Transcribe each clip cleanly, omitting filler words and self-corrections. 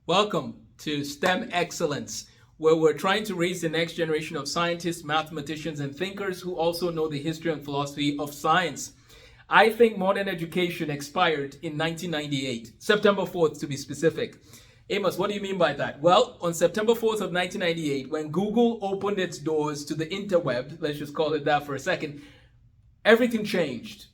Welcome to STEM Excellence, where we're trying to raise the next generation of scientists, mathematicians, and thinkers who also know the history and philosophy of science. I think modern education expired in 1998, September 4th to be specific. Amos, what do you mean by that? Well, on September 4th of 1998, when Google opened its doors to the interweb, let's just call it that for a second, everything changed.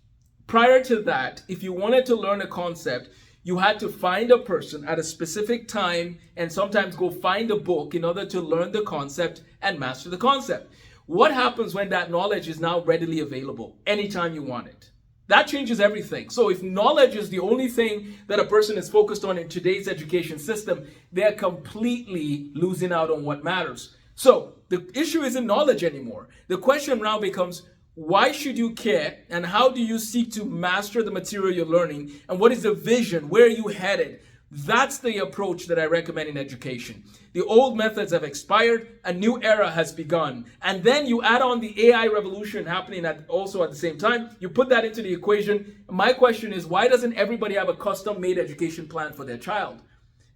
Prior to that, if you wanted to learn a concept, you had to find a person at a specific time and sometimes go find a book in order to learn the concept and master the concept. What happens when that knowledge is now readily available anytime you want it? That changes everything. So if knowledge is the only thing that a person is focused on in today's education system, they're completely losing out on what matters. So the issue isn't knowledge anymore. The question now becomes, why should you care, and how do you seek to master the material you're learning, and what is the vision? Where are you headed? That's the approach that I recommend in education. The old methods have expired, a new era has begun. And then you add on the AI revolution happening also at the same time. You put that into the equation. My question is, why doesn't everybody have a custom-made education plan for their child?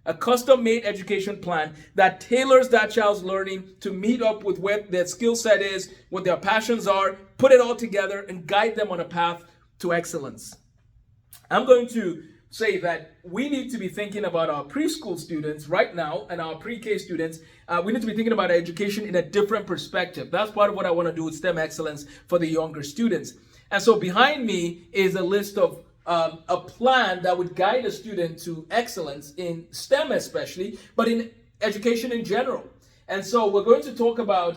A custom-made education plan that tailors that child's learning to meet up with what their skill set is, what their passions are, put it all together and guide them on a path to excellence. I'm going to say that we need to be thinking about our preschool students right now and our pre-K students. We need to be thinking about education in a different perspective. That's part of what I want to do with STEM Excellence for the younger students. And so behind me is a list of a plan that would guide a student to excellence in STEM especially, but in education in general. And so we're going to talk about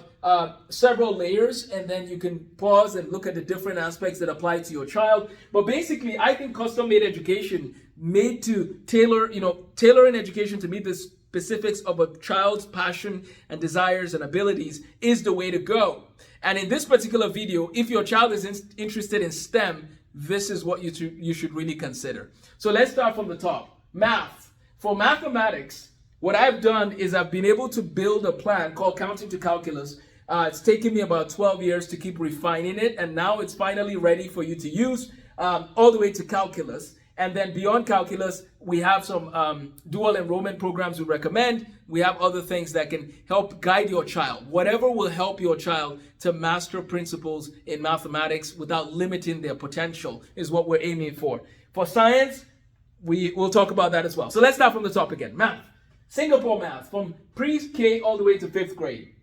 several layers, and then you can pause and look at the different aspects that apply to your child. But basically, I think custom-made education made to tailoring education to meet the specifics of a child's passion and desires and abilities is the way to go. And in this particular video, if your child is interested in STEM, this is what you should really consider. So let's start from the top. Math. For mathematics, what I've done is I've been able to build a plan called Counting to Calculus. It's taken me about 12 years to keep refining it, and now it's finally ready for you to use all the way to calculus. And then beyond calculus, we have some dual enrollment programs we recommend. We have other things that can help guide your child. Whatever will help your child to master principles in mathematics without limiting their potential is what we're aiming for. For science, we'll talk about that as well. So let's start from the top again. Math. Singapore math, from pre-K all the way to 5th grade.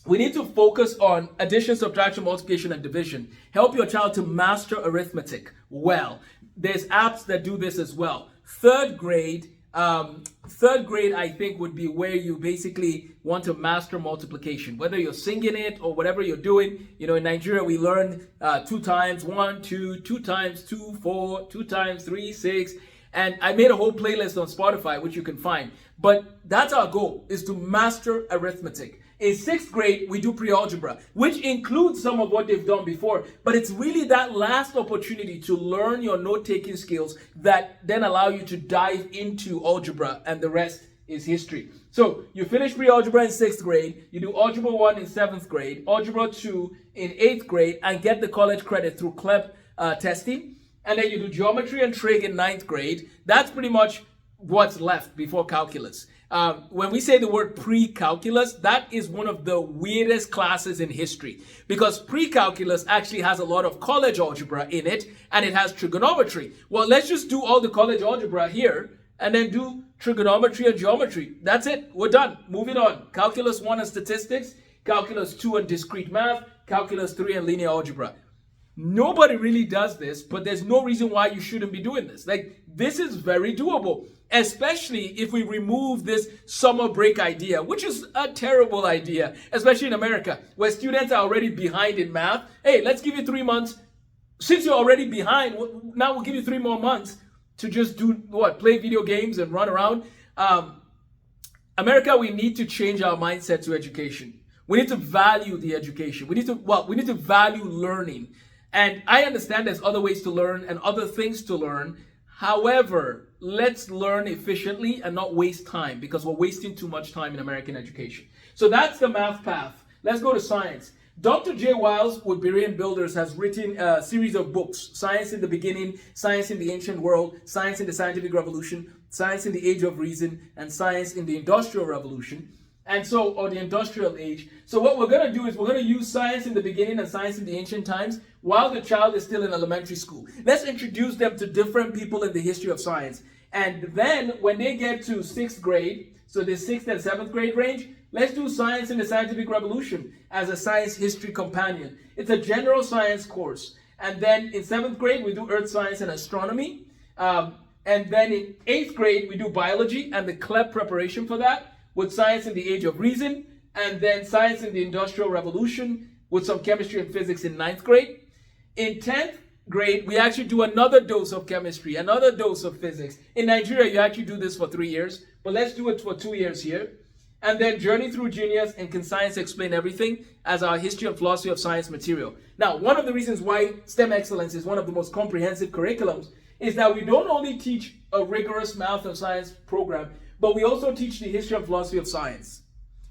We need to focus on addition, subtraction, multiplication, and division. Help your child to master arithmetic well. There's apps that do this as well. Third grade, I think, would be where you basically want to master multiplication. Whether you're singing it or whatever you're doing. You know, in Nigeria, we learn 2 times 1, 2, 2 times 2, 4, 2 times 3, 6. And I made a whole playlist on Spotify, which you can find. But that's our goal, is to master arithmetic. In 6th grade, we do pre-algebra, which includes some of what they've done before. But it's really that last opportunity to learn your note-taking skills that then allow you to dive into algebra, and the rest is history. So you finish pre-algebra in 6th grade, you do algebra 1 in 7th grade, algebra 2 in 8th grade, and get the college credit through CLEP testing. And then you do geometry and trig in 9th grade. That's pretty much what's left before calculus. When we say the word pre-calculus, that is one of the weirdest classes in history, because pre-calculus actually has a lot of college algebra in it, and it has trigonometry. Well, let's just do all the college algebra here and then do trigonometry and geometry. That's it. We're done. Moving on. Calculus 1 and statistics, calculus 2 and discrete math, calculus 3 and linear algebra. Nobody really does this, but there's no reason why you shouldn't be doing this. Like, this is very doable, especially if we remove this summer break idea, which is a terrible idea, especially in America, where students are already behind in math. Hey, let's give you 3 months. Since you're already behind, now we'll give you 3 more months to just do what? Play video games and run around. America, we need to change our mindset to education. We need to value the education. We need to value learning. And I understand there's other ways to learn and other things to learn. However, let's learn efficiently and not waste time, because we're wasting too much time in American education. So that's the math path. Let's go to science. Dr. J. Wiles with Berean Builders has written a series of books: Science in the Beginning, Science in the Ancient World, Science in the Scientific Revolution. science in the age of reason, and science in the Industrial Revolution. And so, or the industrial age. So what we're going to do is we're going to use science in the beginning and science in the ancient times while the child is still in elementary school. Let's introduce them to different people in the history of science. And then when they get to 6th grade, so the 6th and 7th grade range, let's do science in the scientific revolution as a science history companion. It's a general science course. And then in 7th grade, we do earth science and astronomy. And then in 8th grade, we do biology and the CLEP preparation for that, with science in the age of reason, and then science in the Industrial Revolution with some chemistry and physics in 9th grade. In 10th grade, we actually do another dose of chemistry, another dose of physics. In Nigeria, you actually do this for 3 years, but let's do it for 2 years here. And then Journey Through Genius and Can Science Explain Everything as our history and philosophy of science material. Now, one of the reasons why STEM Excellence is one of the most comprehensive curriculums is that we don't only teach a rigorous math and science program, but we also teach the history and philosophy of science.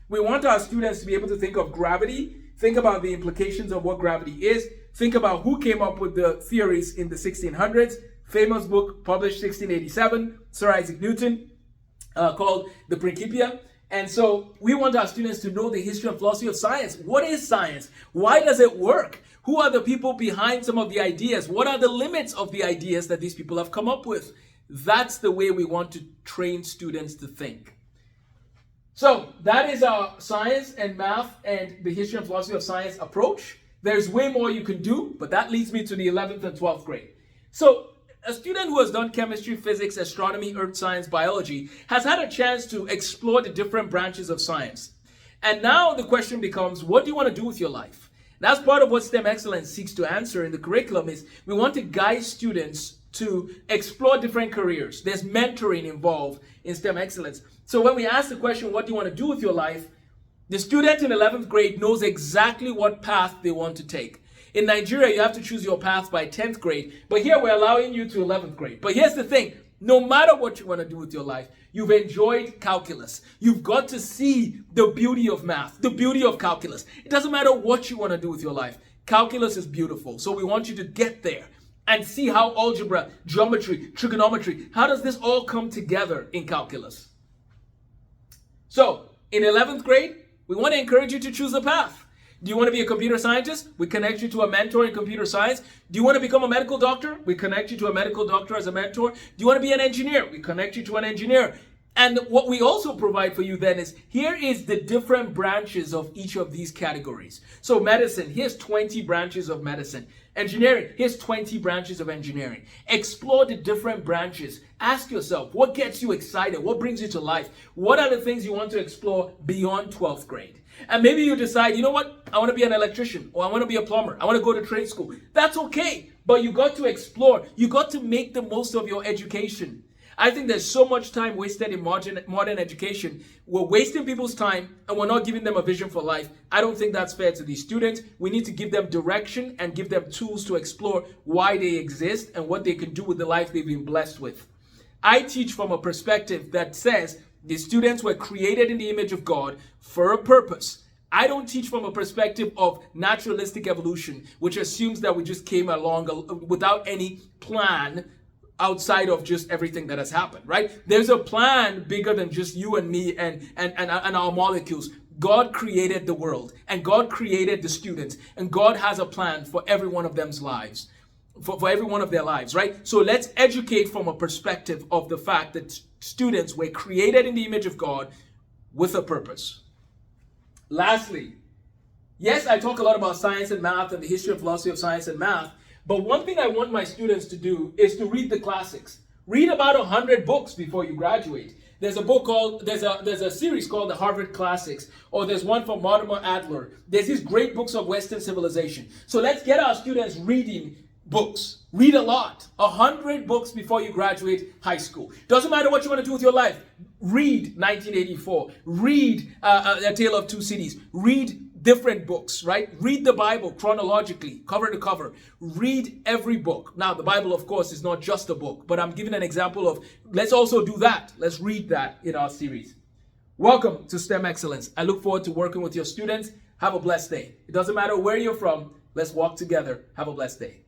We want our students to be able to think of gravity, think about the implications of what gravity is, think about who came up with the theories in the 1600s, famous book published 1687, Sir Isaac Newton, called The Principia. And so we want our students to know the history and philosophy of science. What is science? Why does it work? Who are the people behind some of the ideas? What are the limits of the ideas that these people have come up with? That's the way we want to train students to think. So that is our science and math and the history and philosophy of science approach. There's way more you can do, but that leads me to the 11th and 12th grade. So a student who has done chemistry, physics, astronomy, earth science, biology has had a chance to explore the different branches of science. And now the question becomes, what do you want to do with your life? That's part of what STEM Excellence seeks to answer in the curriculum is we want to guide students to explore different careers. There's mentoring involved in STEM Excellence. So when we ask the question, what do you want to do with your life? The student in 11th grade knows exactly what path they want to take. In Nigeria, you have to choose your path by 10th grade, but here we're allowing you to 11th grade. But here's the thing, no matter what you want to do with your life, you've enjoyed calculus. You've got to see the beauty of math, the beauty of calculus. It doesn't matter what you want to do with your life. Calculus is beautiful, so we want you to get there and see how algebra, geometry, trigonometry, how does this all come together in calculus? So, in 11th grade, we want to encourage you to choose a path. Do you want to be a computer scientist? We connect you to a mentor in computer science. Do you want to become a medical doctor? We connect you to a medical doctor as a mentor. Do you want to be an engineer? We connect you to an engineer. And what we also provide for you then is, here is the different branches of each of these categories. So medicine, here's 20 branches of medicine. Engineering, here's 20 branches of engineering. Explore the different branches. Ask yourself, what gets you excited? What brings you to life? What are the things you want to explore beyond 12th grade? And maybe you decide, you know what? I want to be an electrician, or I want to be a plumber. I want to go to trade school. That's okay. But you got to explore. You got to make the most of your education. I think there's so much time wasted in modern education. We're wasting people's time and we're not giving them a vision for life. I don't think that's fair to these students. We need to give them direction and give them tools to explore why they exist and what they can do with the life they've been blessed with. I teach from a perspective that says the students were created in the image of God for a purpose. I don't teach from a perspective of naturalistic evolution, which assumes that we just came along without any plan outside of just everything that has happened, right? There's a plan bigger than just you and me and our molecules. God created the world, and God created the students, and God has a plan for every one of them's lives, for every one of their lives, right? So let's educate from a perspective of the fact that students were created in the image of God with a purpose. Lastly, yes, I talk a lot about science and math and the history and philosophy of science and math, but one thing I want my students to do is to read the classics. Read about 100 books before you graduate. There's a book called, there's a series called the Harvard Classics, or there's one from Mortimer Adler. There's these great books of Western civilization. So let's get our students reading books. Read a lot. 100 books before you graduate high school. Doesn't matter what you want to do with your life. Read 1984. Read A Tale of Two Cities. Read different books, right? Read the Bible chronologically, cover to cover. Read every book. Now, the Bible, of course, is not just a book, but I'm giving an example of, let's also do that. Let's read that in our series. Welcome to STEM Excellence. I look forward to working with your students. Have a blessed day. It doesn't matter where you're from. Let's walk together. Have a blessed day.